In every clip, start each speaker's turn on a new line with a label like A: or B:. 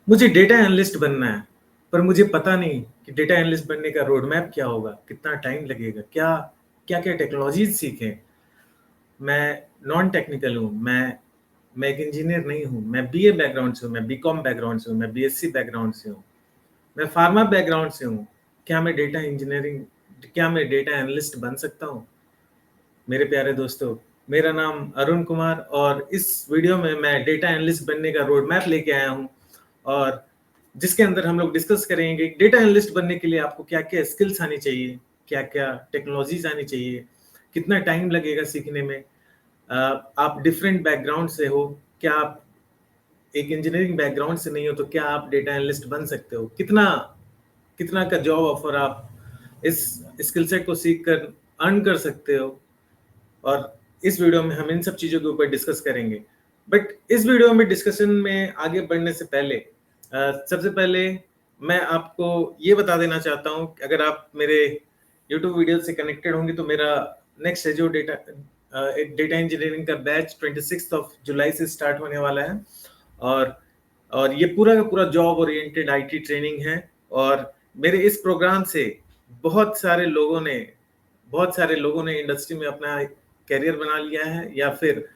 A: मुझे data analyst बनना है, पर मुझे पता नहीं कि डेटा एनालिस्ट बनने का रोड मैप क्या होगा, कितना टाइम लगेगा, क्या-क्या टेक्नोलॉजीज़ सीखें। मैं नॉन टेक्निकल हूँ, मैं एक इंजीनियर नहीं हूँ, मैं बीए बैकग्राउंड से हूँ, मैं बीकॉम बैकग्राउंड से हूँ, मैं बीएससी बैकग्राउंड से हूँ, मैं फार्मा बैकग्राउंड से हूँ। क्या मैं डेटा एनालिस्ट बन सकता हूँ? मेरे प्यारे दोस्तों, मेरा नाम अरुण कुमार और इस वीडियो में मैं डेटा एनालिस्ट बनने का रोड मैप लेके आया हूँ और जिसके अंदर हम लोग डिस्कस करेंगे डेटा एनालिस्ट बनने के लिए आपको क्या-क्या स्किल्स आनी चाहिए, क्या-क्या टेक्नोलॉजीज़ आनी चाहिए, कितना टाइम लगेगा सीखने में। आप डिफरेंट बैकग्राउंड से हो, क्या आप एक इंजीनियरिंग बैकग्राउंड से नहीं हो तो क्या आप डेटा एनालिस्ट बन सकते हो? कितना कितना का जॉब ऑफर आप इस स्किल सेट को सीख कर अर्न कर सकते हो? और इस वीडियो में हम इन सब चीज़ों के ऊपर डिस्कस करेंगे। बट इस वीडियो में डिस्कशन में आगे बढ़ने से पहले सबसे पहले मैं आपको ये बता देना चाहता हूँ कि अगर आप मेरे यूट्यूब वीडियो से कनेक्टेड होंगे तो मेरा नेक्स्ट है जो डेटा इंजीनियरिंग का बैच 26 ऑफ जुलाई से स्टार्ट होने वाला है और और ये पूरा का पूरा जॉब ओरिएंटेड आईटी ट्रेनिंग है और मेरे इस प्रोग्राम से बहुत सारे लोगों ने बहुत सारे लोगों ने इंडस्ट्री में अपना करियर बना लिया है या फिर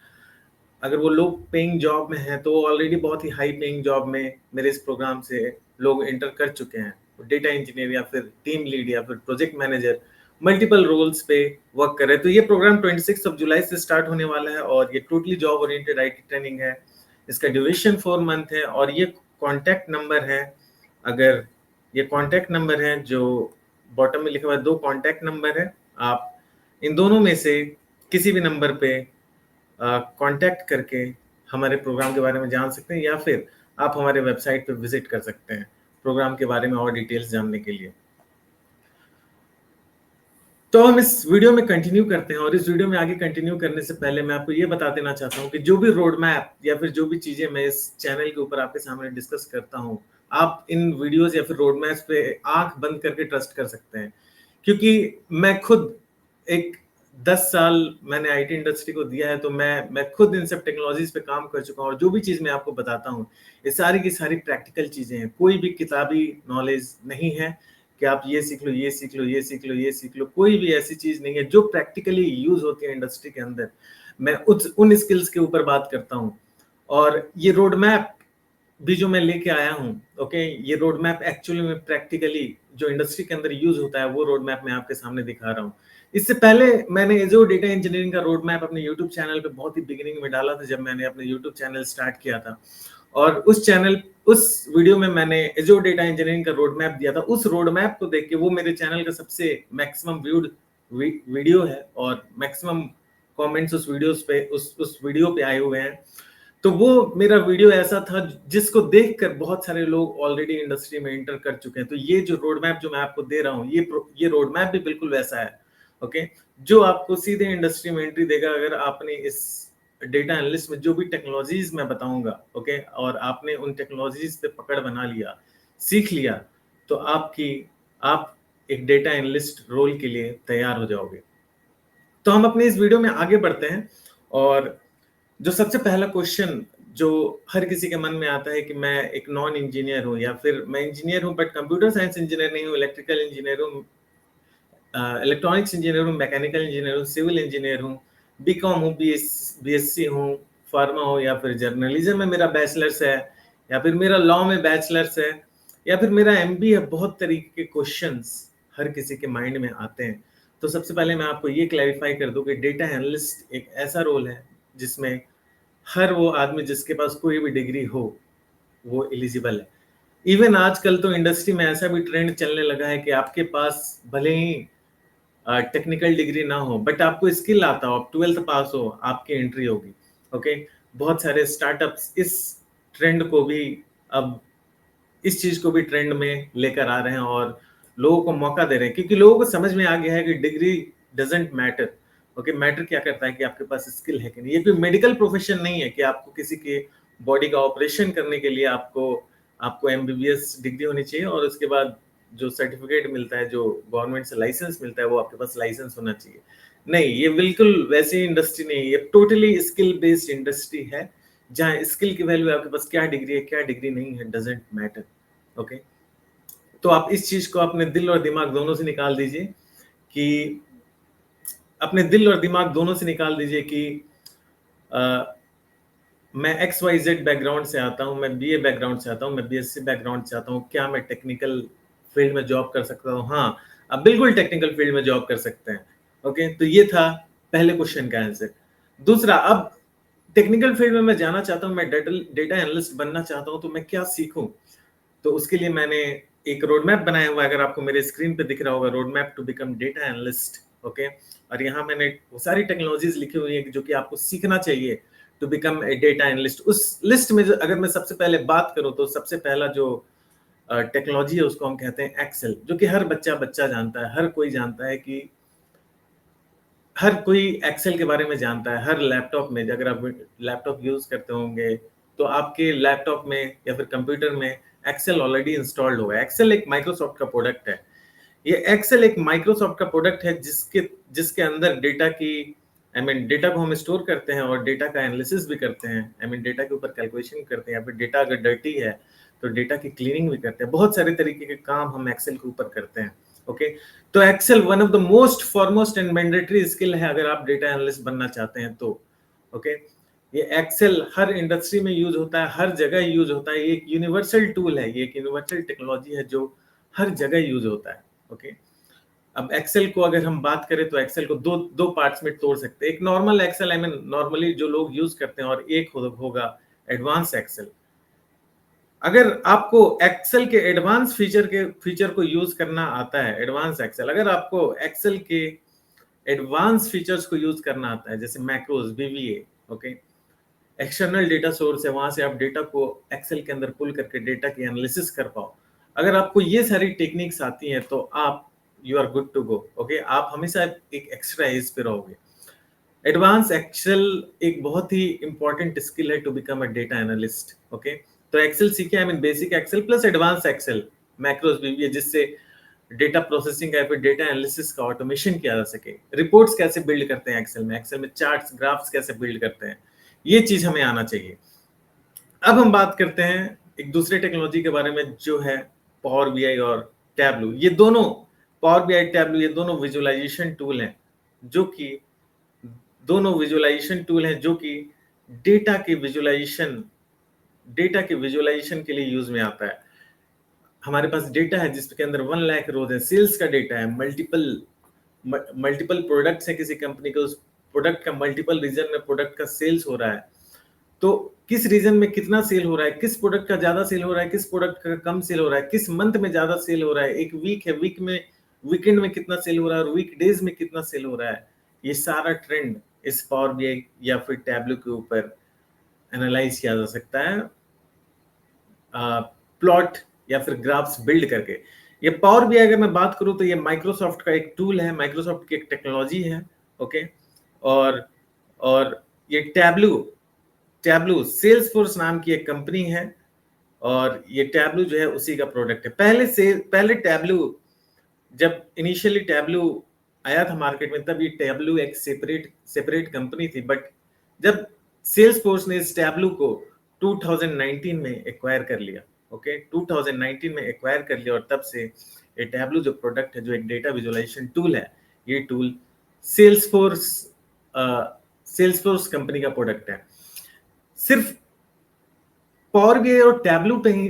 A: अगर वो लोग पेइंग जॉब में हैं तो ऑलरेडी बहुत ही हाई पेइंग जॉब में मेरे इस प्रोग्राम से लोग एंटर कर चुके हैं। डेटा इंजीनियर या फिर टीम लीड या फिर प्रोजेक्ट मैनेजर मल्टीपल रोल्स पे वर्क कर रहे हैं। तो ये प्रोग्राम 26 ऑफ जुलाई से स्टार्ट होने वाला है और ये totally job oriented IT training है। इसका ड्यूरेशन 4 मंथ है और ये कॉन्टैक्ट नंबर है। अगर ये कॉन्टैक्ट नंबर है जो बॉटम में लिखा हुआ है, 2 कॉन्टैक्ट नंबर है। आप इन दोनों में से किसी भी नंबर पे कॉन्टैक्ट करके हमारे प्रोग्राम के बारे में जान सकते हैं या फिर आप हमारे वेबसाइट पे विजिट कर सकते हैं प्रोग्राम के बारे में और डिटेल्स जानने के लिए। तो हम इस वीडियो में कंटिन्यू करते हैं और इस वीडियो में आगे कंटिन्यू करने से पहले मैं आपको ये बता देना चाहता हूँ कि जो भी रोड मैप या फिर जो भी चीजें मैं इस चैनल के ऊपर आपके सामने डिस्कस करता हूँ, आप इन वीडियोस या फिर रोड मैप्स पे आंख बंद करके ट्रस्ट कर सकते हैं क्योंकि मैं खुद एक 10 साल मैंने आईटी इंडस्ट्री को दिया है तो मैं खुद इन सब टेक्नोलॉजीज पे काम कर चुका हूँ और जो भी चीज मैं आपको बताता हूँ ये सारी की सारी प्रैक्टिकल चीजें हैं। कोई भी किताबी नॉलेज नहीं है कि आप ये सीख लो, ये सीख लो, ये सीख लो, ये सीख लो। कोई भी ऐसी चीज नहीं है जो प्रैक्टिकली यूज होती है इंडस्ट्री के अंदर। मैं उन स्किल्स के ऊपर बात करता हूँ और ये रोड मैप भी जो मैं लेके आया हूँ, ओके, ये रोड मैप एक्चुअली में प्रैक्टिकली जो इंडस्ट्री के अंदर यूज होता है वो रोड मैप मैं आपके सामने दिखा रहा हूँ। इससे पहले मैंने जो डेटा इंजीनियरिंग का रोड मैप अपने यूट्यूब चैनल पे बहुत ही बिगिनिंग में डाला था जब मैंने अपने यूट्यूब चैनल स्टार्ट किया था और उस वीडियो में मैंने एजोर डेटा इंजीनियरिंग का रोड मैप दिया था। उस रोड मैप को देख के वो मेरे चैनल का सबसे मैक्सिमम व्यूड वीडियो है और मैक्सिमम कमेंट्स उस वीडियोस पे उस वीडियो पे आए हुए हैं। तो वो मेरा वीडियो ऐसा था जिसको देखकर बहुत सारे लोग ऑलरेडी इंडस्ट्री में एंटर कर चुके हैं। तो ये जो रोड मैप जो मैं आपको दे रहा हूँ ये रोड मैप भी बिल्कुल वैसा है, ओके, जो आपको सीधे इंडस्ट्री में एंट्री देगा अगर आपने इस डेटा एनालिस्ट में जो भी टेक्नोलॉजीज मैं बताऊंगा, ओके, और आपने उन टेक्नोलॉजीज पे पकड़ बना लिया, सीख लिया, तो आप एक डेटा एनालिस्ट रोल के लिए तैयार हो जाओगे। तो हम अपने इस वीडियो में आगे बढ़ते हैं और जो सबसे पहला क्वेश्चन जो हर किसी के मन में आता है कि मैं एक नॉन इंजीनियर हूँ या फिर मैं इंजीनियर हूँ बट कंप्यूटर साइंस इंजीनियर नहीं हूँ, इलेक्ट्रिकल इंजीनियर हूँ, इलेक्ट्रॉनिक्स इंजीनियर हूँ, मैकेनिकल इंजीनियर हूँ, सिविल इंजीनियर हूँ, बीकॉम हूँ, बीएससी हूँ, फार्मा हो या फिर जर्नलिज्म में मेरा बैचलर्स है या फिर मेरा लॉ में बैचलर्स है या फिर मेरा एमबीए है। बहुत तरीके के क्वेश्चंस हर किसी के माइंड में आते हैं। तो सबसे पहले मैं आपको ये क्लैरिफाई कर दूं कि डेटा एनालिस्ट एक ऐसा रोल है जिसमें हर वो आदमी जिसके पास कोई भी डिग्री हो वो एलिजिबल है। इवन आजकल तो इंडस्ट्री में ऐसा भी ट्रेंड चलने लगा है कि आपके पास भले ही टेक्निकल डिग्री ना हो बट आपको स्किल आता हो, आप 12th पास हो, आपकी एंट्री होगी, ओके। बहुत सारे स्टार्टअप्स इस ट्रेंड को भी अब इस चीज को भी ट्रेंड में लेकर आ रहे हैं और लोगों को मौका दे रहे हैं क्योंकि लोगों को समझ में आ गया है कि degree doesn't matter, okay. Matter क्या करता है कि आपके पास स्किल है कि नहीं। ये कोई मेडिकल प्रोफेशन नहीं है कि आपको किसी के बॉडी का ऑपरेशन करने के लिए आपको आपको एमबीबीएस डिग्री होनी चाहिए और उसके बाद जो सर्टिफिकेट मिलता है, जो गवर्नमेंट से लाइसेंस मिलता है, वो आपके पास लाइसेंस होना चाहिए। नहीं, ये बिल्कुल वैसी इंडस्ट्री नहीं है, ये टोटली स्किल बेस्ड इंडस्ट्री है जहाँ स्किल की वैल्यू आपके पास क्या डिग्री है क्या डिग्री नहीं है, डजेंट मैटर। ओके, तो आप इस चीज को अपने दिल और दिमाग दोनों से निकाल दीजिए कि अपने दिल और दिमाग दोनों से निकाल दीजिए कि मैं एक्स वाई जेड बैकग्राउंड से आता हूँ, मैं बीए बैकग्राउंड से आता हूँ, मैं बीएससी बैकग्राउंड से आता हूँ, क्या मैं टेक्निकल फील्ड में जॉब कर सकता हूँ? हाँ, आप बिल्कुल टेक्निकल फील्ड में जॉब कर सकते हैं। ओके, तो ये था पहले क्वेश्चन का आंसर। दूसरा, अब टेक्निकल फील्ड में मैं जाना चाहता हूँ, मैं डेटा एनालिस्ट बनना चाहता हूँ, तो मैं क्या सीखूं? तो उसके लिए मैंने एक रोड मैप बनाया हुआ है, अगर आपको मेरे स्क्रीन पे दिख रहा होगा, road map to become data analyst. Okay, और यहाँ मैंने वो सारी टेक्नोलॉजीज लिखी हुई है जो कि आपको सीखना चाहिए to become a data analyst. उस लिस्ट में जो अगर मैं सबसे पहले बात करूं तो सबसे पहला जो टेक्नोलॉजी है उसको हम कहते हैं एक्सेल, जो कि हर बच्चा जानता है, हर कोई जानता है कि हर कोई एक्सेल के बारे में जानता है। हर लैपटॉप में, अगर आप लैपटॉप यूज करते होंगे तो आपके लैपटॉप में या फिर कंप्यूटर में एक्सेल ऑलरेडी इंस्टॉल्ड होगा। एक्सेल एक माइक्रोसॉफ्ट का प्रोडक्ट है। ये एक्सेल एक माइक्रोसॉफ्ट का प्रोडक्ट है जिसके जिसके अंदर डेटा की डेटा को हम स्टोर करते हैं और डेटा का एनालिसिस भी करते हैं। डेटा के ऊपर कैलकुलेशन करते हैं, या फिर डेटा अगर डर्टी है तो डेटा की क्लीनिंग भी करते हैं। बहुत सारे तरीके के काम हम एक्सेल के ऊपर करते हैं। ओके, तो Excel one of the most foremost and mandatory skill है अगर आप डेटा एनालिस्ट बनना चाहते हैं तो। ओके, ये एक्सेल हर इंडस्ट्री में यूज होता है, हर जगह यूज होता है। ये एक यूनिवर्सल टूल है, ये एक यूनिवर्सल टेक्नोलॉजी है जो हर जगह यूज होता है। ओके, अब एक्सेल को अगर हम बात करें तो एक्सेल को दो दो पार्ट्स में तोड़ सकते हैं। एक नॉर्मल एक्सेल, नॉर्मली जो लोग यूज करते हैं, और एक होगा एडवांस एक्सेल। अगर आपको एक्सेल के एडवांस फीचर को यूज करना आता है, एडवांस एक्सेल, अगर आपको एक्सेल के एडवांस फीचर्स को यूज करना आता है, जैसे macros, वीवीए, okay, external data source है, वहां से आप डेटा को एक्सेल के अंदर पुल करके डेटा की एनालिसिस कर पाओ, अगर आपको ये सारी टेक्निक्स आती हैं तो आप you are good to go. Okay, आप हमेशा एक एक्स्ट्रा एज पे रहोगे। एडवांस एक्सेल एक बहुत ही इंपॉर्टेंट स्किल है to become a data analyst. Okay, तो एक्सेल सीखे, basic Excel plus advance Excel, macros, VBA, जिससे डेटा प्रोसेसिंग का या फिर डेटा एनालिसिस का ऑटोमेशन किया जा सके। रिपोर्ट्स कैसे बिल्ड करते हैं एक्सेल में, एक्सेल में चार्ट्स, ग्राफ्स कैसे बिल्ड करते हैं, ये चीज हमें आना चाहिए। अब हम बात करते हैं एक दूसरे टेक्नोलॉजी के बारे में जो है पावर बीआई और टैबलू। ये दोनों, पावर बीआई, टैबलू, ये दोनों विजुअलाइजेशन टूल हैं जो कि जो कि डेटा के विजुअलाइजेशन के लिए यूज में आता है। हमारे पास डेटा है जिसके अंदर 1 लाख रोज है, सेल्स का डेटा है, मल्टीपल प्रोडक्ट्स है किसी कंपनी के, उस प्रोडक्ट का मल्टीपल रीजन में प्रोडक्ट का सेल्स हो रहा है। तो किस रीजन में कितना सेल हो रहा है, किस प्रोडक्ट का ज्यादा सेल हो रहा है, किस प्रोडक्ट का कम सेल हो रहा है, किस मंथ में ज्यादा सेल हो रहा है, एक वीक है, वीक में वीकेंड में कितना सेल हो रहा है और वीक डेज में कितना सेल हो रहा है, ये सारा ट्रेंड इस पावर बीआई या फिर टैबलू के ऊपर एनालाइज किया जा सकता है, प्लॉट या फिर ग्राफ्स बिल्ड करके। ये पावर बीआई अगर मैं बात करूं तो ये माइक्रोसॉफ्ट का एक टूल है, माइक्रोसॉफ्ट की एक टेक्नोलॉजी है। ओके, और ये टैबलू सेल्सफोर्स नाम की एक कंपनी है, और ये टैबलू जो है उसी का प्रोडक्ट है। पहले टैबलू, जब इनिशियली टैबलू आया था मार्केट में, तब ये टैबलू एक सेपरेट कंपनी थी। बट जब सेल्सफोर्स ने इस टैबलू को 2019 में एक्वायर कर लिया, ओके, 2019 में एक्वायर कर लिया, और तब से ये टैबलू जो प्रोडक्ट है, जो एक डेटा विजुअलाइजेशन टूल है, ये टूल सेल्सफोर्स कंपनी का प्रोडक्ट है। सिर्फ पावर बीआई और टैबलू पे ही,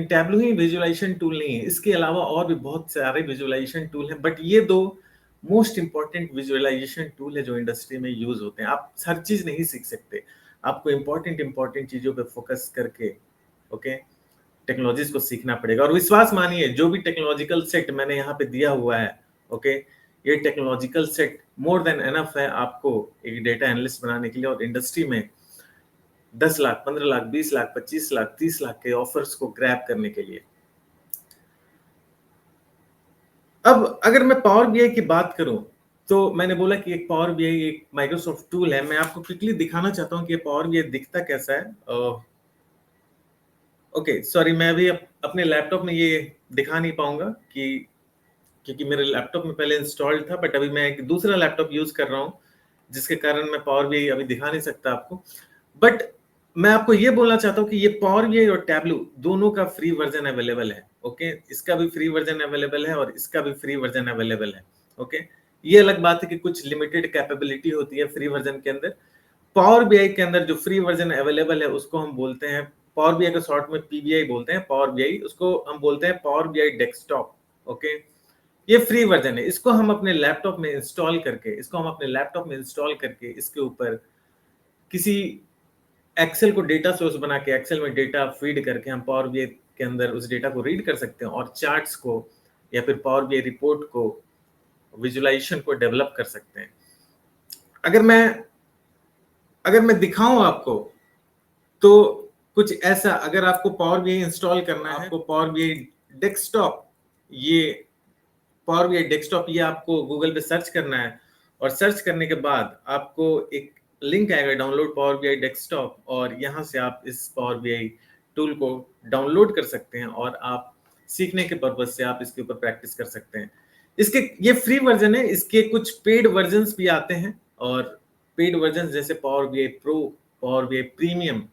A: टैबलू ही विजुअलाइजेशन टूल नहीं है, इसके अलावा और भी बहुत सारे विजुअलाइजेशन टूल हैं, बट ये दो मोस्ट इंपॉर्टेंट विजुअलाइजेशन टूल है जो इंडस्ट्री में यूज होते हैं। आप हर चीज नहीं सीख सकते, आपको इंपॉर्टेंट चीजों पे फोकस करके, ओके, टेक्नोलॉजीज को सीखना पड़ेगा। और विश्वास मानिए, जो भी टेक्नोलॉजिकल सेट मैंने यहाँ पे दिया हुआ है, ओके, ये technological set more than enough है आपको एक डेटा एनालिस्ट बनाने के लिए, और इंडस्ट्री में 10 लाख, 15 लाख, 20 लाख, 25 लाख, 30 लाख के ऑफर्स को ग्रैब करने के लिए। अब अगर मैं पावर बीआई की बात करूं, तो मैंने बोला कि एक पावर बीआई एक माइक्रोसॉफ्ट टूल है। मैं आपको क्विकली दिखाना चाहता हूं कि पावर बीआई दिखता कैसा है। ओके, सॉरी, मैं अभी अपने लैपटॉप में ये दिखा नहीं पाऊंगा कि क्योंकि मेरे लैपटॉप में पहले इंस्टॉल्ड था, बट अभी मैं एक दूसरा लैपटॉप यूज कर रहा हूं, जिसके कारण मैं पावर बीआई अभी दिखा नहीं सकता आपको। बट मैं आपको ये बोलना चाहता हूँ कि ये पावर बीआई और टैबलू दोनों का फ्री वर्जन अवेलेबल है। ओके, इसका भी फ्री वर्जन अवेलेबल है और इसका भी फ्री वर्जन अवेलेबल है। ओके, ये अलग बात है कि कुछ लिमिटेड कैपेबिलिटी होती है फ्री वर्जन के अंदर। पावर बीआई के अंदर जो फ्री वर्जन अवेलेबल है उसको हम बोलते हैं, पावर बीआई को शॉर्ट में पीबीआई बोलते हैं, पावर बीआई उसको हम बोलते हैं पावर बीआई डेस्कटॉप। ओके, ये फ्री वर्जन है। इसको हम अपने लैपटॉप में इंस्टॉल करके इसके ऊपर किसी एक्सेल को डेटा सोर्स बना के एक्सेल में डेटा फीड करके हम पावर बीआई के अंदर उस डेटा को रीड कर सकते हैं और चार्ट्स को या फिर पावर बीआई रिपोर्ट को, विजुअलाइजेशन को डेवलप कर सकते हैं। अगर मैं दिखाऊं आपको तो कुछ ऐसा, अगर आपको पावर बीआई इंस्टॉल करना है, आपको पावर बीआई डेस्कटॉप, ये आपको गूगल पे सर्च करना है और सर्च करने के बाद आपको एक लिंक आएगा, डाउनलोड पावर बीआई डेस्कटॉप, और यहाँ से आप इस पावर बीआई टूल को डाउनलोड कर सकते हैं और आप सीखने के पर्पज से आप इसके ऊपर प्रैक्टिस कर सकते हैं। इसके ये फ्री वर्जन है, इसके कुछ पेड वर्जन्स भी आते हैं और पेड वर्जन जैसे power BI pro, power BI premium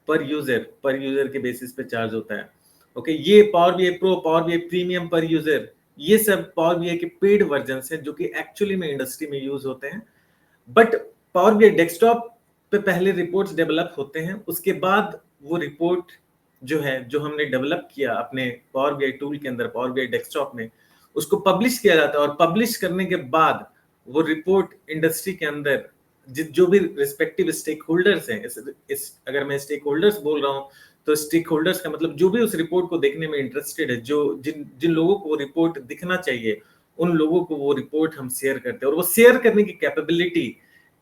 A: पर यूजर के बेसिस पे चार्ज होता है। ओके, ये power BI pro, power BI premium पर यूजर, ये सब पावर बीआई के पेड वर्जन्स हैं जो कि एक्चुअली में इंडस्ट्री में यूज होते हैं। बट पावर बीआई डेस्कटॉप पे पहले रिपोर्ट्स डेवलप होते हैं, उसके बाद वो रिपोर्ट जो है, जो हमने डेवलप किया अपने पावर बीआई टूल के अंदर, पावर बीआई डेस्कटॉप में, उसको पब्लिश किया जाता है और पब्लिश करने के बाद वो रिपोर्ट इंडस्ट्री के अंदर जो भी रिस्पेक्टिव स्टेक होल्डर्स हैं, अगर मैं स्टेक होल्डर्स बोल रहा हूँ तो स्टेक होल्डर्स का मतलब जो भी उस रिपोर्ट को देखने में इंटरेस्टेड है, जिन लोगों को वो रिपोर्ट दिखना चाहिए, उन लोगों को वो रिपोर्ट हम शेयर करते हैं और वो शेयर करने की कैपेबिलिटी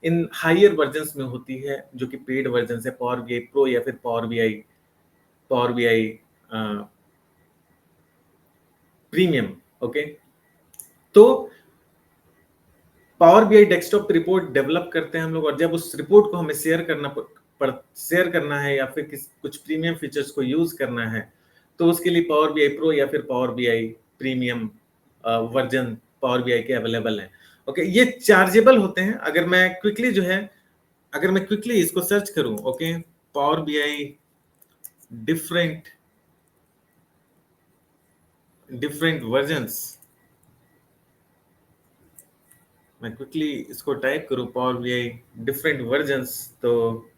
A: इन हायर वर्जन्स में होती है जो कि पेड वर्जन है, पावर बीआई प्रो या फिर पावर बीआई प्रीमियम। ओके, तो power BI desktop report develop करते हैं हम लोग और जब उस रिपोर्ट को हमें शेयर करना है या फिर कुछ प्रीमियम फीचर्स को यूज करना है तो उसके लिए पावर बीआई प्रो या फिर power BI premium version power BI के अवेलेबल है। ओके, ये चार्जेबल होते हैं। अगर मैं क्विकली इसको सर्च करूं, okay, power BI different versions, मैं क्विकली इसको टाइप करूं पावर बीआई डिफरेंट वर्जन्स, तो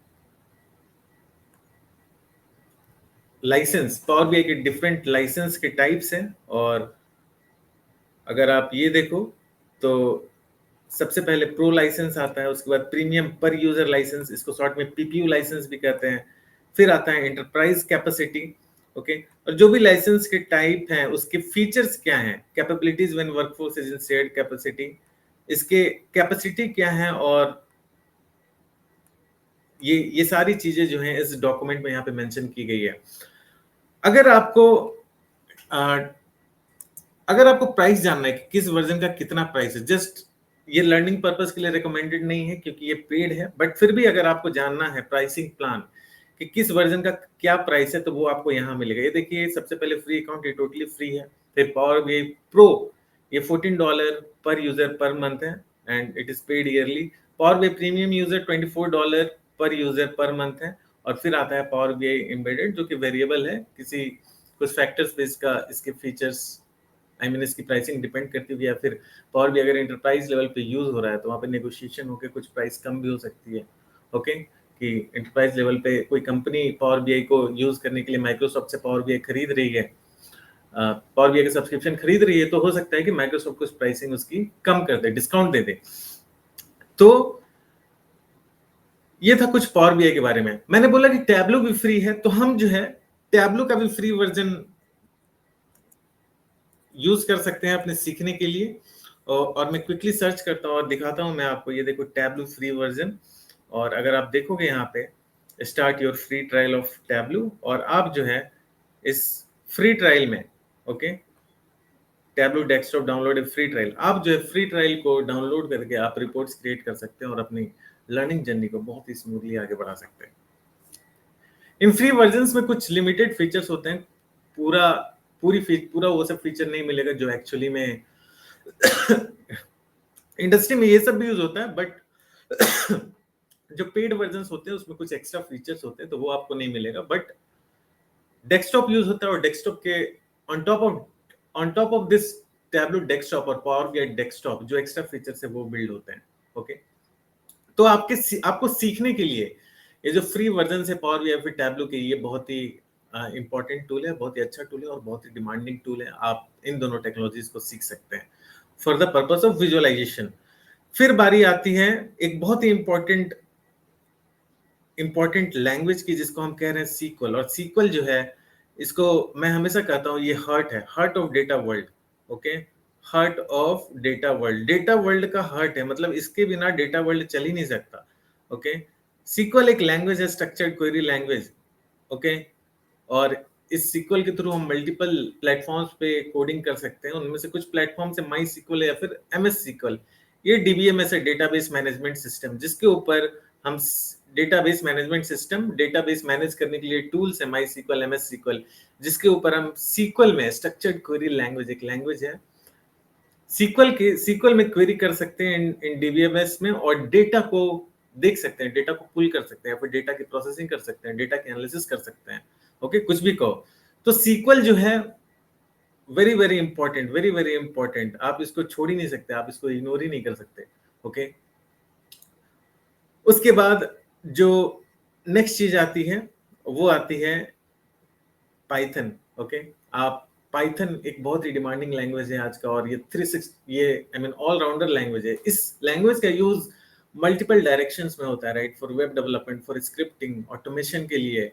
A: लाइसेंस, पावर बीआई के डिफरेंट लाइसेंस के टाइप्स हैं और अगर आप ये देखो तो सबसे पहले प्रो लाइसेंस आता है, उसके बाद प्रीमियम पर यूजर लाइसेंस, इसको शॉर्ट में पीपीयू लाइसेंस भी कहते हैं, फिर आता है एंटरप्राइज कैपेसिटी। ओके, और जो भी लाइसेंस के टाइप हैं उसके फीचर्स क्या हैं, capabilities when workforce is in shared capacity, इसके कैपेसिटी क्या है, और ये सारी चीजें जो हैं इस डॉक्यूमेंट में यहाँ पे मेंशन की गई है। अगर आपको प्राइस जानना है कि किस वर्जन का कितना प्राइस है, जस्ट ये लर्निंग पर्पस के लिए रिकमेंडेड नहीं है क्योंकि ये पेड है, बट फिर भी अगर आपको जानना है प्राइसिंग प्लान कि किस वर्जन का क्या प्राइस है तो वो आपको यहाँ मिलेगा। ये देखिए, सबसे पहले फ्री अकाउंट, ये टोटली फ्री है। फिर पावर बीआई प्रो, ये $14 पर यूजर पर मंथ है and it is paid yearly. Power BI premium user $24 पर यूजर पर मंथ है। और फिर आता है पावर बीआई एम्बेडेड जो कि वेरिएबल है, कुछ फैक्टर्स पे इसके फीचर्स, इसकी प्राइसिंग डिपेंड करती है, या फिर पावर भी अगर एंटरप्राइज लेवल पे यूज हो रहा है तो वहाँ पे नेगोशिएशन होकर कुछ प्राइस कम भी हो सकती है। ओके, कि एंटरप्राइज लेवल पे कोई कंपनी पावर बीआई को यूज करने के लिए माइक्रोसॉफ्ट से पावर बीआई खरीद रही है, पावर बीआई का सब्सक्रिप्शन खरीद रही है, तो हो सकता है कि माइक्रोसॉफ्ट कुछ प्राइसिंग उसकी कम कर दे, डिस्काउंट दे दे। तो ये था कुछ पावर बीआई के बारे में। मैंने बोला कि टैबलू भी फ्री है, तो हम जो है टैबलू का भी फ्री वर्जन यूज कर सकते हैं अपने सीखने के लिए। और मैं क्विकली सर्च करता हूँ और दिखाता हूँ मैं आपको। ये देखो टैबलू फ्री वर्जन, और अगर आप देखोगे यहाँ पे start your free trial of tableau, और आप जो है इस फ्री ट्रायल में, okay, tableau desktop download free trial, आप जो है फ्री ट्रायल को डाउनलोड करके आप रिपोर्ट्स क्रिएट कर सकते हैं और अपनी लर्निंग जर्नी को बहुत ही स्मूथली आगे बढ़ा सकते हैं। इन फ्री वर्जन्स में कुछ लिमिटेड फीचर्स होते हैं, पूरा वो सब फीचर नहीं मिलेगा जो एक्चुअली में इंडस्ट्री में ये सब भी यूज होता है, बट जो पेड वर्जन होते हैं उसमें कुछ एक्स्ट्रा फीचर्स होते हैं, तो वो आपको नहीं मिलेगा, बट डेस्कटॉप यूज होता है और डेस्कटॉप के on top of this Tableau desktop और पावर बीआई डेस्कटॉप जो एक्स्ट्रा फीचर्स है वो बिल्ड होते हैं। ओके, तो आपको सीखने के लिए ये जो फ्री वर्जन है पावर बीआई फिर टैबलो के, ये बहुत ही इंपॉर्टेंट टूल है, बहुत ही अच्छा टूल है और बहुत ही डिमांडिंग टूल है। आप इन दोनों टेक्नोलॉजीज को सीख सकते हैं for the purpose of visualisation. फिर बारी आती है एक बहुत ही इंपॉर्टेंट लैंग्वेज की, जिसको हम कह रहे हैं सीक्वल। और सीक्वल जो है, इसको मैं हमेशा कहता हूँ ये हार्ट है, heart of data world. Okay, heart of data world, data world का हार्ट है, मतलब इसके बिना डेटा वर्ल्ड चल ही नहीं सकता। ओके, सीक्वल एक लैंग्वेज है, स्ट्रक्चर्ड क्वेरी लैंग्वेज। ओके, और इस सीक्वल के थ्रू हम मल्टीपल प्लेटफॉर्म्स पे कोडिंग कर सकते हैं। उनमें से कुछ प्लेटफॉर्म से माई सीक्वल या फिर एमएस सीक्वल, ये डीबीएमएस है, डेटाबेस मैनेजमेंट सिस्टम, जिसके ऊपर हम database management system, database manage करने के लिए टूल्स है माई सीक्वल, एमएस सीक्वल, जिसके ऊपर हम सीक्वल में स्ट्रक्चर्ड क्वेरी लैंग्वेज, एक लैंग्वेज है, सीक्वल में क्वेरी कर सकते हैं इन डीबीएमएस में, और डेटा को देख सकते हैं, डेटा को पुल कर सकते हैं, या फिर डेटा की प्रोसेसिंग कर सकते हैं, डेटा की एनालिसिस कर सकते हैं। ओके, कुछ भी कहो। तो सीक्वल जो है very very important, very very important, आप इसको छोड़ ही नहीं सकते, आप इसको इग्नोर ही नहीं कर सकते। ओके, उसके बाद जो नेक्स्ट चीज आती है वो आती है पाइथन। ओके, आप पाइथन एक बहुत ही डिमांडिंग लैंग्वेज है आज का, और ये 360 ये I mean all rounder language है। इस लैंग्वेज का यूज मल्टीपल डायरेक्शंस में होता है, right, for web development, for scripting, automation के लिए,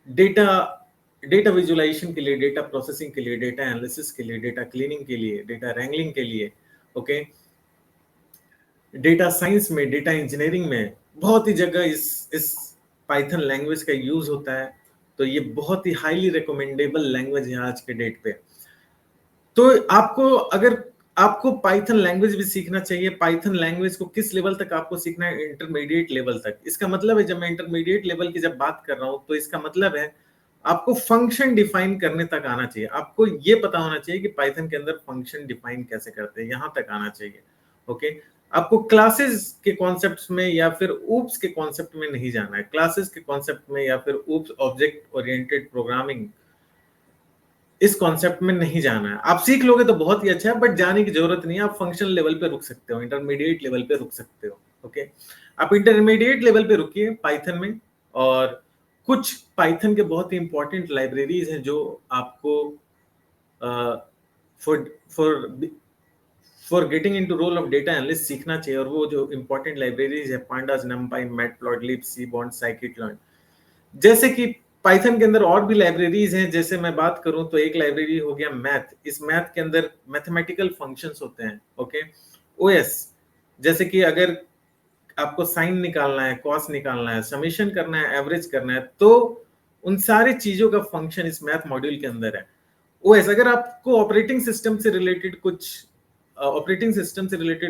A: डेटा डेटा विजुअलाइजेशन के लिए, डेटा प्रोसेसिंग के लिए, डेटा एनालिसिस के लिए, डेटा क्लीनिंग के लिए, डेटा रैंगलिंग के लिए। ओके, डेटा साइंस में, डेटा इंजीनियरिंग में बहुत ही जगह इस पाइथन लैंग्वेज का यूज होता है। तो ये बहुत ही हाईली रिकमेंडेबल लैंग्वेज है आज के डेट पे। तो अगर आपको पाइथन लैंग्वेज भी सीखना चाहिए, पाइथन लैंग्वेज को किस लेवल तक आपको सीखना है? इंटरमीडिएट लेवल तक। इसका मतलब है, जब मैं इंटरमीडिएट लेवल की जब बात कर रहा हूं, तो इसका मतलब है आपको फंक्शन डिफाइन करने तक आना चाहिए। आपको ये पता होना चाहिए कि पाइथन के अंदर फंक्शन डिफाइन कैसे करते हैं, यहां तक आना चाहिए। ओके, आपको क्लासेस के कॉन्सेप्ट्स में या फिर ऊप्स के कॉन्सेप्ट में नहीं जाना है। क्लासेस के कॉन्सेप्ट में या फिर ऊप्स, ऑब्जेक्ट ओरिएंटेड प्रोग्रामिंग, इस कॉन्सेप्ट में नहीं जाना है। आप सीख लोगे तो बहुत ही अच्छा है, बट जाने की जरूरत नहीं है। आप फंक्शनल लेवल पे रुक सकते हो, इंटरमीडिएट लेवल पे रुक सकते हो। ओके, आप इंटरमीडिएट लेवल पे रुकिए पाइथन में। और कुछ पाइथन के बहुत ही इंपॉर्टेंट लाइब्रेरीज हैं जो आपको for for for getting into role of data analyst सीखना चाहिए। और वो जो इंपॉर्टेंट लाइब्रेरीज है, pandas, NumPy, Matplotlib, seaborn, scikit learn. जैसे कि पाइथन के अंदर और भी लाइब्रेरीज हैं, जैसे मैं बात करूं तो एक लाइब्रेरी हो गया मैथ। इस मैथ के अंदर मैथमेटिकल फंक्शंस होते हैं। ओके, ओएस, जैसे कि अगर आपको साइन निकालना है, कॉस निकालना है, समेशन करना है, एवरेज करना है, तो उन सारी चीजों का फंक्शन इस मैथ मॉड्यूल के अंदर है। ओएस, अगर आपको ऑपरेटिंग सिस्टम से रिलेटेड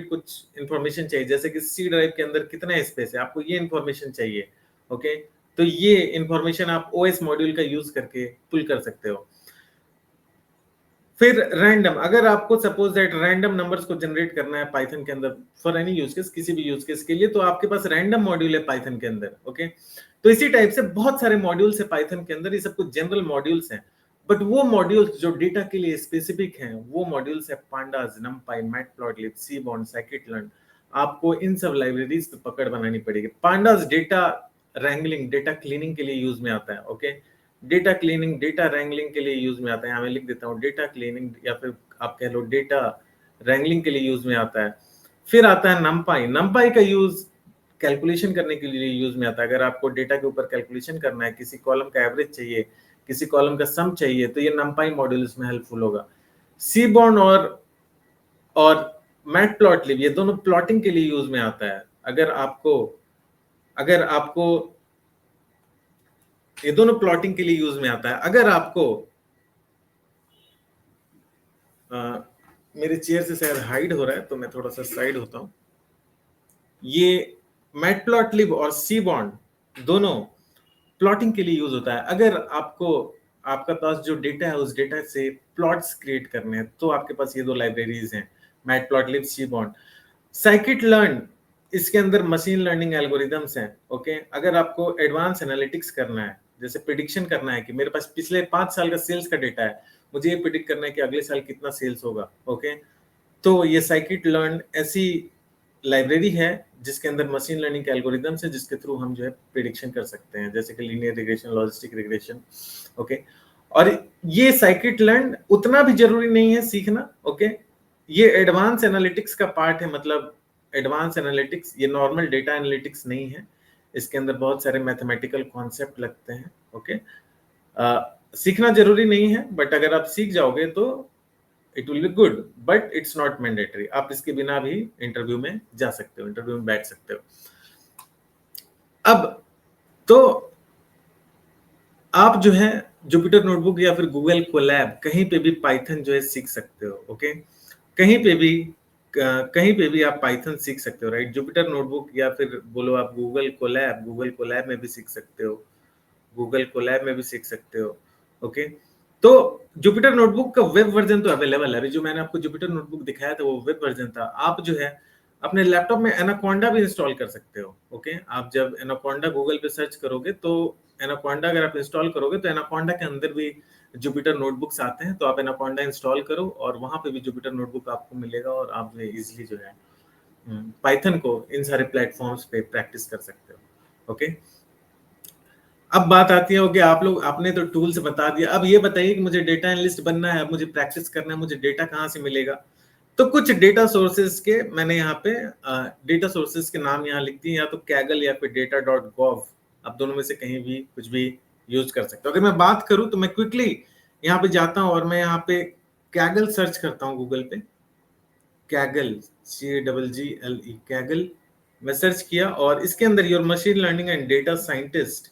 A: कुछ इंफॉर्मेशन चाहिए, जैसे कि सी ड्राइव के अंदर कितना स्पेस है, आपको ये इंफॉर्मेशन चाहिए। ओके, तो ये इंफॉर्मेशन आप ओएस मॉड्यूल का यूज करके पुल कर सकते हो। फिर रैंडम, अगर आपको सपोज दैट रैंडम नंबर्स को जनरेट करना है पाइथन के अंदर फॉर एनी यूज केस, किसी भी यूज केस के लिए, तो आपके पास रैंडम मॉड्यूल है पाइथन के अंदर। ओके, तो इसी टाइप से बहुत सारे मॉड्यूल्स है पाइथन के अंदर, ये सब कुछ जनरल मॉड्यूल्स हैं। बट वो मॉड्यूल्स जो डेटा के लिए स्पेसिफिक हैं, वो मॉड्यूल्स है pandas, NumPy, Matplotlib, seaborn, scikit-learn. आपको इन सब लाइब्रेरीज पे पकड़ बनानी पड़ेगी। Pandas data wrangling, data cleaning के लिए यूज में आता है। Okay, data cleaning, data wrangling के लिए यूज में आता है। यहाँ मैं लिख देता हूँ, डेटा क्लीनिंग या फिर आप कह लो डेटा रैंगलिंग के लिए यूज में आता है। फिर आता है नमपाई। नमपाई का यूज कैलकुलेशन करने के लिए यूज में आता है। अगर आपको डेटा के ऊपर कैलकुलेशन करना है, किसी कॉलम का एवरेज चाहिए, किसी कॉलम का सम चाहिए, तो ये नमपाई मॉड्यूल इसमें हेल्पफुल होगा। सीबॉन्ड और मैटप्लॉटलिब, ये दोनों प्लॉटिंग के लिए यूज में आता है। अगर आपको ये दोनों प्लॉटिंग के लिए यूज में आता है। अगर आपको मेरे चेयर से शायद हाइड हो रहा है, तो मैं थोड़ा सा साइड होता हूं। ये मैटप्लॉटलिब और सीबॉन्ड दोनों प्लॉटिंग के लिए यूज होता है। अगर आपका पास जो डेटा है, उस डेटा से प्लॉट्स क्रिएट करने हैं, तो आपके पास ये दो लाइब्रेरीज हैं, मैटप्लॉटलिब, सीबॉन्ड। साइकिट-लर्न, इसके अंदर मशीन लर्निंग एल्गोरिदम्स हैं। ओके, अगर आपको एडवांस एनालिटिक्स करना है, जैसे प्रिडिक्शन करना है कि मेरे पास पिछले 5 साल का सेल्स का डेटा है, मुझे ये प्रिडिक्ट करना है कि अगले साल कितना सेल्स होगा। ओके, तो ये साइकिट लर्न ऐसी लाइब्रेरी है जिसके अंदर मशीन लर्निंग के एल्गोरिदम्स है, जिसके थ्रू हम जो है प्रिडिक्शन कर सकते हैं, जैसे कि linear regression, logistic regression. Okay, और ये साइकिट लर्न उतना भी जरूरी नहीं है सीखना। ओके, ये एडवांस एनालिटिक्स का पार्ट है, मतलब एडवांस एनालिटिक्स, ये नॉर्मल डेटा एनालिटिक्स नहीं है। इसके अंदर बहुत सारे मैथमेटिकल कॉन्सेप्ट लगते हैं। ओके, सीखना जरूरी नहीं है, बट अगर आप सीख जाओगे तो it will be good, but it's not mandatory. आप इसके बिना भी इंटरव्यू में जा सकते हो, इंटरव्यू में बैठ सकते हो। अब तो आप जो है जुपिटर नोटबुक या फिर गूगल कोलैब कहीं पे भी पाइथन जो है सीख सकते हो। ओके, कहीं पे भी आप पाइथन सीख सकते हो, राइट। जुपिटर नोटबुक या फिर बोलो आप गूगल कोलैब में भी सीख सकते हो, गूगल कोलैब में भी सीख सकते हो। ओके, तो जुपिटर नोटबुक का वेब वर्जन तो अवेलेबल है। अभी जो मैंने आपको जुपिटर नोटबुक दिखाया था वो वेब वर्जन था। आप जो है अपने लैपटॉप में एनाकोंडा भी इंस्टॉल कर सकते हो। ओके, आप जब एनाकोंडा गूगल पे सर्च करोगे तो एनाकोंडा अगर आप इंस्टॉल करोगे तो एनाकोंडा के अंदर भी जुपिटर नोटबुक्स आते हैं, तो आप एनाकोंडा इंस्टॉल करो और वहां पे भी जुपिटर नोटबुक आपको मिलेगा और आप इजिली जो है पाइथन को इन सारे प्लेटफॉर्म्स पे प्रैक्टिस कर सकते हो। ओके, अब बात आती है कि आप लोग, आपने तो टूल्स बता दिया, अब ये बताइए कि मुझे डेटा एनालिस्ट बनना है, अब मुझे प्रैक्टिस करना है, मुझे डेटा कहाँ से मिलेगा। तो कुछ डेटा सोर्सेज के मैंने यहाँ पे डेटा सोर्सेज के नाम यहाँ लिख दिए, या तो कैगल या फिर data.gov, आप दोनों में से कहीं भी कुछ भी यूज कर सकते हो। अगर मैं बात करूं तो मैं क्विकली यहाँ पे जाता हूँ और मैं यहाँ पे कैगल सर्च करता हूँ गूगल पे, कैगल CAGGLE कैगल मैं सर्च किया और इसके अंदर your machine learning and data scientist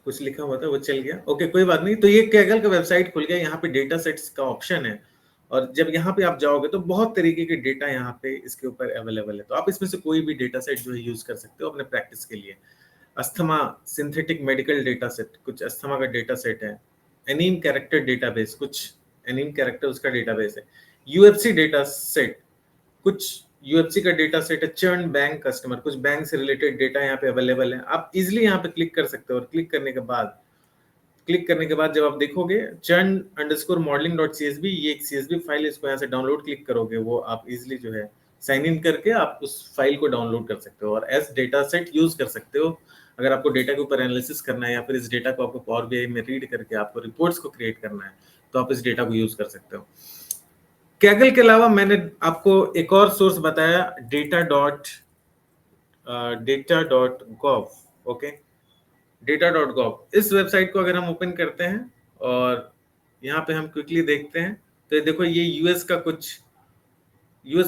A: कुछ लिखा हुआ था वो चल गया। ओके, कोई बात नहीं। तो ये कैगल का वेबसाइट खुल गया, यहाँ पे डेटा सेट्स का ऑप्शन है और जब यहाँ पे आप जाओगे तो बहुत तरीके के डेटा यहाँ पे इसके ऊपर अवेलेबल है, तो आप इसमें से कोई भी डेटा सेट जो है यूज कर सकते हो अपने प्रैक्टिस के लिए। Asthma synthetic medical data set, कुछ अस्थमा का डेटा सेट है। एनीम कैरेक्टर डेटाबेस, कुछ एनीम कैरेक्टर उसका डेटाबेस है। यूएफसी डेटा सेट, कुछ यूएफसी का डेटा सेट है। चर्न बैंक कस्टमर, कुछ बैंक से रिलेटेड डेटा यहाँ पे अवेलेबल है। आप इजिली यहाँ पे क्लिक कर सकते हो और क्लिक करने के बाद जब आप देखोगे churn underscore modelling dot CSB, ये एक सीएसबी फाइल है, इसको यहाँ से डाउनलोड क्लिक करोगे, वो आप इजिली जो है साइन इन करके आप उस फाइल को डाउनलोड कर सकते हो और एज डेटा सेट यूज कर सकते हो। अगर आपको डेटा के ऊपर एनालिसिस करना है या फिर इस डेटा को आपको पावर बीआई में रीड करके आपको रिपोर्ट्स को क्रिएट करना है, तो आप इस डेटा को यूज कर सकते हो। कैगल के अलावा मैंने आपको एक और सोर्स बताया, data.gov। ओके, data.gov, इस वेबसाइट को अगर हम ओपन करते हैं और यहाँ पे हम क्विकली देखते हैं तो ये देखो, ये यूएस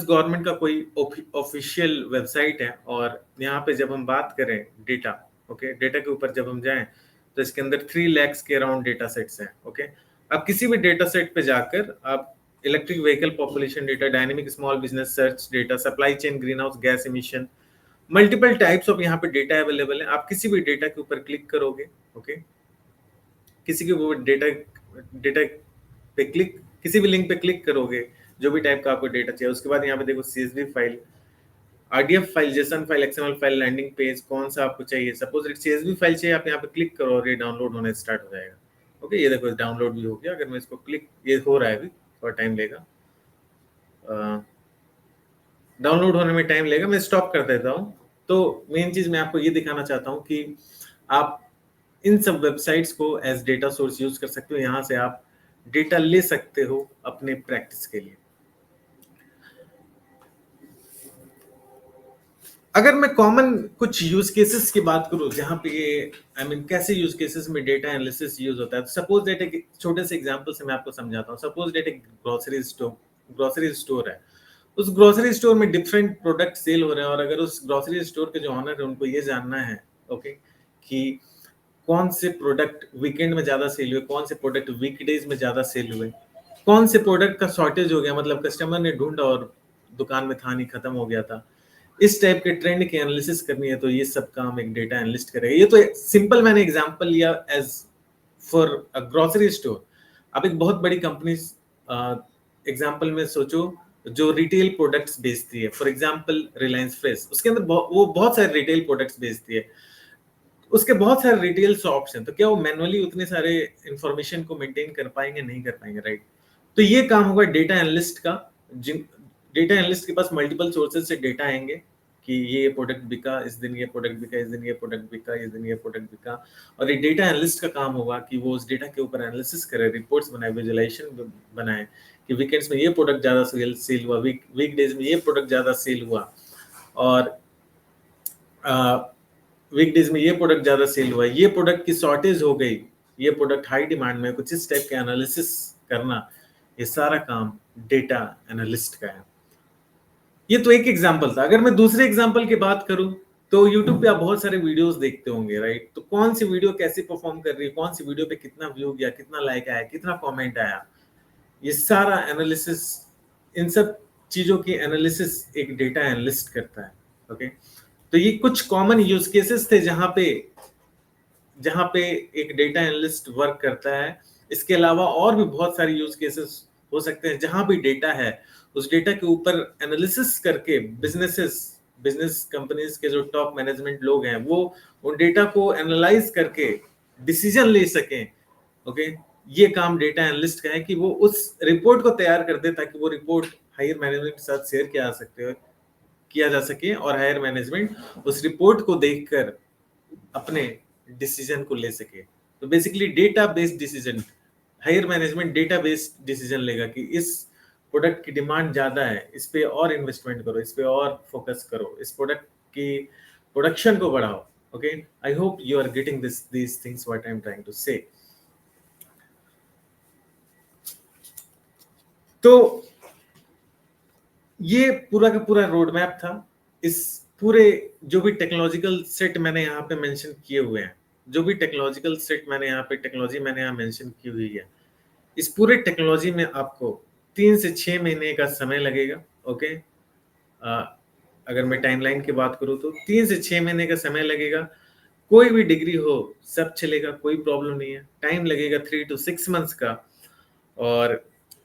A: गवर्नमेंट का कोई ऑफिशियल वेबसाइट है और यहाँ पे जब हम बात करें डेटा, ओके, डेटा के ऊपर जब हम जाएं तो इसके अंदर 3 लाख के अराउंड डेटा सेट्स हैं। ओके, आप किसी भी डेटा सेट पे जाकर आप electric vehicle population data, dynamic small business search data, supply chain green house gas emission, multiple types of यहाँ पे डेटा अवेलेबल है। आप किसी भी डेटा के ऊपर क्लिक करोगे, ओके, किसी के ऊपर डेटा पे क्लिक, किसी भी लिंक पे क्लिक करोगे, जो भी टाइप का आपको डेटा चाहिए, उसके बाद यहाँ पे देखो CSV file, RDF file, JSON file, XML file, landing page, कौन सा आपको चाहिए। सपोज एक सीएसवी फाइल चाहिए, आप यहाँ पे क्लिक करो और ये डाउनलोड होने स्टार्ट हो जाएगा। ओके, ये देखो डाउनलोड भी हो गया। अगर मैं इसको क्लिक, ये हो रहा है, अभी थोड़ा टाइम लेगा, डाउनलोड होने में टाइम लेगा, मैं स्टॉप कर देता हूँ। तो मेन चीज मैं आपको ये दिखाना चाहता हूँ कि आप इन सब वेबसाइट्स को एज डेटा सोर्स यूज कर सकते हो, यहाँ से आप डेटा ले सकते हो अपने प्रैक्टिस के लिए। अगर मैं कॉमन कुछ यूज केसेस की बात करूं जहां पे कैसे यूज केसेस में डेटा एनालिसिस यूज होता है, तो सपोज डेट एक छोटे से एग्जांपल से मैं आपको समझाता हूं। सपोज डेट एक ग्रोसरी स्टोर है, उस ग्रोसरी स्टोर में डिफरेंट प्रोडक्ट सेल हो रहे हैं और अगर उस ग्रोसरी स्टोर के जो ऑनर है उनको ये जानना है, ओके, कि कौन से प्रोडक्ट वीकेंड में ज्यादा सेल हुए, कौन से प्रोडक्ट वीकडेज में ज्यादा सेल हुए, कौन से प्रोडक्ट का शॉर्टेज हो गया, मतलब कस्टमर ने ढूंढा और दुकान में था नहीं, खत्म हो गया था, इस टाइप के ट्रेंड की एनालिसिस करनी है, तो ये सब काम एक डेटा एनालिस्ट करेगा। ये तो सिंपल मैंने एग्जांपल लिया as for a grocery store. अब एक बहुत बड़ी कंपनी एग्जाम्पल में सोचो, जो रिटेल प्रोडक्ट्स बेचती है, फॉर एग्जाम्पल रिलायंस फ्रेश, उसके अंदर वो बहुत सारे रिटेल प्रोडक्ट्स बेचती है, उसके बहुत सारे रिटेल शॉप्स हैं, तो क्या वो मैनुअली उतने सारे इंफॉर्मेशन को मेंटेन कर पाएंगे? नहीं कर पाएंगे, राइट? तो ये काम होगा डेटा एनालिस्ट का। जिन डेटा एनालिस्ट के पास मल्टीपल सोर्सेज से डेटा आएंगे कि ये प्रोडक्ट बिका इस दिन, ये प्रोडक्ट बिका इस दिन, ये प्रोडक्ट बिका इस दिन, ये प्रोडक्ट बिका, और ये डेटा एनालिस्ट का काम होगा कि वो उस डेटा के ऊपर एनालिसिस करे, रिपोर्ट्स बनाए, विजुअलाइजेशन बनाए कि वीकेंड्स में ये प्रोडक्ट ज्यादा सेल हुआ, वीकडेज में ये प्रोडक्ट ज्यादा सेल हुआ, और वीकडेज में ये प्रोडक्ट ज्यादा सेल हुआ, ये प्रोडक्ट की शॉर्टेज हो गई, ये प्रोडक्ट हाई डिमांड में, कुछ इस टाइप के एनालिसिस करना, ये सारा काम डेटा एनालिस्ट का है। ये तो एक एग्जांपल था। अगर मैं दूसरे एग्जांपल की बात करूं तो YouTube पे आप बहुत सारे वीडियोस देखते होंगे, राइट? तो कौन सी वीडियो कैसे परफॉर्म कर रही है, कौन सी वीडियो पे कितना व्यू गया, कितना लाइक आया, कितना कमेंट आया, ये सारा एनालिसिस, इन सब चीजों की एनालिसिस एक डेटा एनालिस्ट करता है। ओके, तो ये कुछ कॉमन यूज केसेस थे जहां पे एक डेटा एनालिस्ट वर्क करता है। इसके अलावा और भी बहुत सारे यूज केसेस हो सकते हैं जहां भी डेटा है, उस डेटा के ऊपर एनालिसिस करके बिजनेस कंपनीज के जो टॉप मैनेजमेंट लोग हैं वो उन डेटा को एनालाइज करके डिसीजन ले सकें। ओके, ये काम डेटा एनालिस्ट का है कि वो उस रिपोर्ट को तैयार कर दे ताकि वो रिपोर्ट हायर मैनेजमेंट के साथ शेयर किया जा सके और हायर मैनेजमेंट उस रिपोर्ट को देखकर अपने डिसीजन को ले सके। तो basically data based decision, higher management data based decision लेगा कि इस प्रोडक्ट की डिमांड ज्यादा है, इस पे और इन्वेस्टमेंट करो, इस पे और फोकस करो, इस प्रोडक्ट की प्रोडक्शन को बढ़ाओ। Okay, I hope you are getting these things what I am trying to say. तो ये पूरा का पूरा रोड मैप था। इस पूरे जो भी टेक्नोलॉजिकल सेट मैंने यहाँ पे मेंशन किए हुए हैं, जो भी टेक्नोलॉजिकल सेट मैंने यहाँ पे टेक्नोलॉजी मैंने यहाँ मेंशन की हुई है, इस पूरे टेक्नोलॉजी में आपको 3 से 6 महीने का समय लगेगा। ओके, अगर मैं टाइमलाइन की बात करूँ तो 3 से 6 महीने का समय लगेगा। कोई भी डिग्री हो सब चलेगा, कोई प्रॉब्लम नहीं है। टाइम लगेगा 3 to 6 months का। और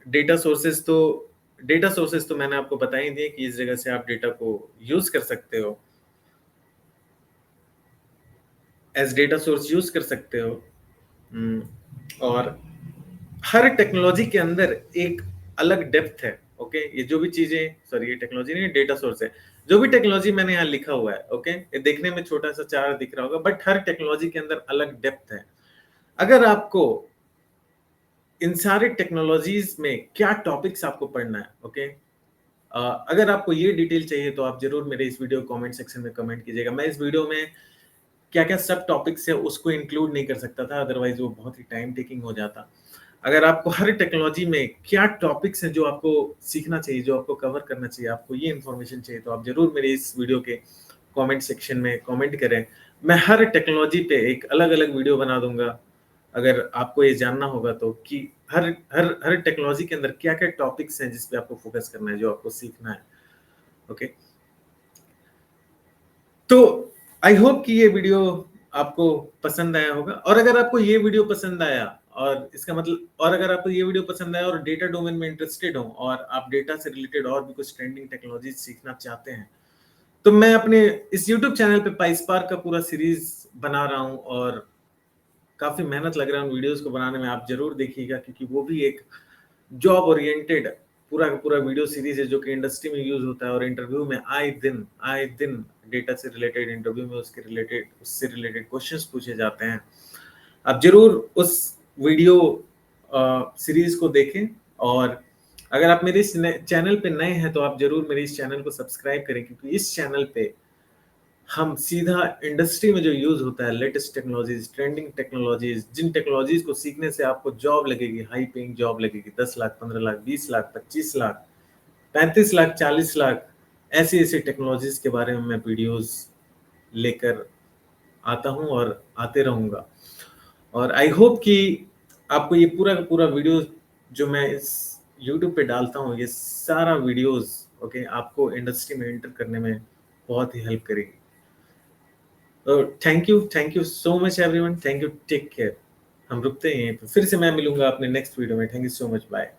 A: डेटा सोर्सेज तो मैंने आपको बता ही दिए कि इस जगह से आप डेटा को यूज कर सकते हो, एज डेटा सोर्स यूज कर सकते हो। और हर टेक्नोलॉजी के अंदर एक अलग डेप्थ है। ओके, ये जो भी चीजें, सॉरी ये टेक्नोलॉजी नहीं, डेटा सोर्स है। जो भी टेक्नोलॉजी मैंने यहाँ लिखा हुआ है, ओके, ये देखने में छोटा सा चार्ट दिख रहा होगा, बट हर टेक्नोलॉजी के अंदर अलग डेप्थ है। अगर आपको इन सारे टेक्नोलॉजीज में क्या टॉपिक्स आपको पढ़ना है, ओके, अगर आपको ये डिटेल चाहिए तो आप जरूर मेरे इस वीडियो कमेंट सेक्शन में कमेंट कीजिएगा। मैं इस वीडियो में क्या क्या सब टॉपिक्स है उसको इंक्लूड नहीं कर सकता था, अदरवाइज वो बहुत ही टाइम टेकिंग हो जाता। अगर आपको हर टेक्नोलॉजी में क्या टॉपिक्स हैं जो आपको सीखना चाहिए, जो आपको कवर करना चाहिए, आपको ये इन्फॉर्मेशन चाहिए, तो आप जरूर मेरे इस वीडियो के कमेंट सेक्शन में कमेंट करें। मैं हर टेक्नोलॉजी पे एक अलग अलग वीडियो बना दूंगा, अगर आपको ये जानना होगा तो, कि हर हर हर टेक्नोलॉजी के अंदर क्या क्या टॉपिक्स हैं जिस पे आपको फोकस करना है, जो आपको सीखना है। ओके, तो आई होप कि ये वीडियो आपको पसंद आया होगा। और अगर आपको ये वीडियो पसंद आया, और इसका मतलब, और अगर आपको ये वीडियो पसंद आया और डेटा डोमेन में इंटरेस्टेड हो और आप डेटा से रिलेटेड और भी कुछ ट्रेंडिंग टेक्नोलॉजी सीखना चाहते हैं, तो मैं अपने इस यूट्यूब चैनल पे पाइस्पार्क का पूरा सीरीज बना रहा हूँ और काफी मेहनत लग रहा है उन वीडियोस को बनाने में। आप जरूर देखिएगा, क्योंकि वो भी एक जॉब ओरिएंटेड पूरा का पूरा वीडियो सीरीज है जो कि इंडस्ट्री में यूज होता है। और इंटरव्यू में आए दिन डेटा से रिलेटेड इंटरव्यू में उससे रिलेटेड क्वेश्चंस पूछे जाते हैं। आप जरूर उस वीडियो सीरीज को देखें। और अगर आप मेरे इस चैनल पे नए हैं तो आप जरूर मेरे इस चैनल को सब्सक्राइब करें, क्योंकि इस चैनल पे हम सीधा इंडस्ट्री में जो यूज होता है, लेटेस्ट टेक्नोलॉजीज, ट्रेंडिंग टेक्नोलॉजीज, जिन टेक्नोलॉजीज को सीखने से आपको जॉब लगेगी, हाई पेइंग जॉब लगेगी, 10 लाख, 15 लाख, 20 लाख, 25 लाख, 35 लाख, 40 लाख, ऐसी ऐसी टेक्नोलॉजीज के बारे में मैं वीडियोस लेकर आता हूं और आते रहूंगा। और आई होप कि आपको ये पूरा का पूरा वीडियो जो मैं इस यूट्यूब पे डालता हूँ, ये सारा वीडियोस, ओके, आपको इंडस्ट्री में एंटर करने में बहुत ही हेल्प करेगी। तो thank you so much everyone, thank you, take care. हम रुकते हैं यहीं पे, फिर से मैं मिलूंगा अपने नेक्स्ट वीडियो में। Thank you so much, bye.